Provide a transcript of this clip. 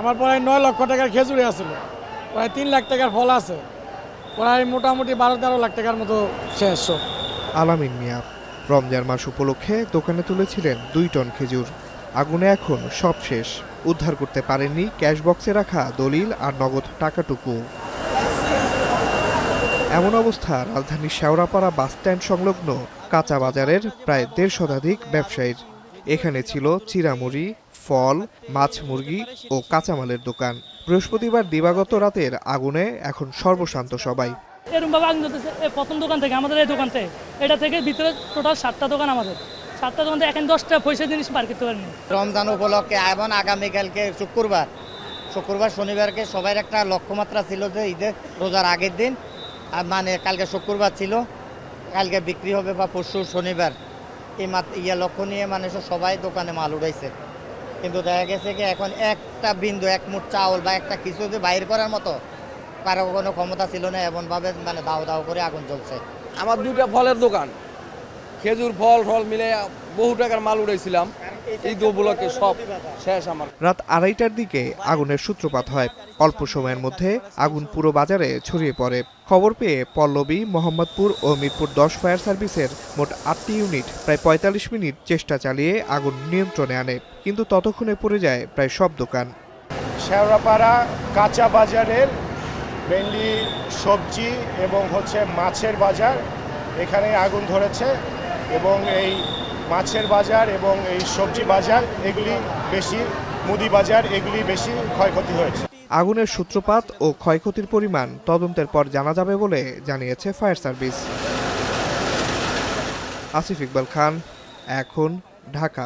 আমার প্রায় ৯ লক্ষ টাকার খেজুরি আছিল, প্রায় ৩ লাখ টাকার ফল আছে, প্রায় মোটামুটি ১২-১৩ লাখ টাকার মতো শেষ সব। আলামিন মিয়া রমজান মাস উপলক্ষে দোকানে তুলেছিলেন ২ টন খেজুর। আগুনে এখন সব শেষ। উদ্ধার করতে পারেননি ক্যাশ বক্সে রাখা দলিল আর নগদ টাকাটুকু। এমন অবস্থা রাজধানীর শেওড়াপাড়া বাসস্ট্যান্ড সংলগ্ন কাঁচা বাজারের প্রায় ১৫০ শতাধিক ব্যবসায়ীর। এখানে ছিল চিড়ামুড়ি, ফল, মাছ, মুরগি ও কাঁচামালের দোকান। বৃহস্পতিবার দিবাগত রাতের আগুনে এখন সর্বশান্ত সবাই। এরকমভাবে আগুন জ্বলতেছে প্রথম দোকান থেকে, আমাদের এই দোকান থেকে, এটা থেকে ভিতরে টোটাল 7টা দোকান, আমাদের 7টা দোকান থেকে এখন 10টা পয়সা জিনিস বার করতে পারেনি। রমজান উপলক্ষে এবং আগামীকালকে শুক্রবার শনিবারকে সবার একটা লক্ষ্যমাত্রা ছিল যে ঈদের রোজার আগের দিন, মানে কালকে শুক্রবার ছিল, কালকে বিক্রি হবে বা পরশু শনিবার, এই লক্ষ্য নিয়ে মানুষ সবাই দোকানে মাল উঠাইছে। কিন্তু দেখা গেছে কি এখন একটা বিন্দু, এক মুঠ চাউল বা একটা কিছু যে বাইর করার মতো কারো কোনো ক্ষমতা ছিল না, এমনভাবে মানে দাও দাও করে আগুন জ্বলছে। আমার 2টা ফলের দোকান, খেজুর ফল মিলে বহু টাকার মাল উড়াইছিলাম, ঈদ উপলক্ষে সব শেষ আমার। রাত ২:৩০টার দিকে আগুনের সূত্রপাত হয়। অল্প সময়ের মধ্যে আগুন পুরো বাজারে ছড়িয়ে পড়ে। খবর পেয়ে পল্লবী, মোহাম্মদপুর ও মিরপুর 10 ফায়ার সার্ভিসের মোট 8টি ইউনিট প্রায় ৪৫ মিনিট চেষ্টা চালিয়ে আগুন নিয়ন্ত্রণে আনে, কিন্তু ততক্ষণে পড়ে যায় প্রায় সব দোকান। শেওড়াপাড়া কাঁচা বাজারের মেনলি সবজি এবং মাছের বাজার, এখানে আগুন ধরেছে এবং এই মাছের বাজার এবং এই সবজি বাজার এগুলি বেশি, মুদি বাজার এগুলি বেশি ক্ষয়ক্ষতি হয়েছে। আগুনের সূত্রপাত ও ক্ষয়ক্ষতির পরিমাণ তদন্তের পর জানা যাবে বলে জানিয়েছে ফায়ার সার্ভিস। আসিফ ইকবাল খান, এখন, ঢাকা।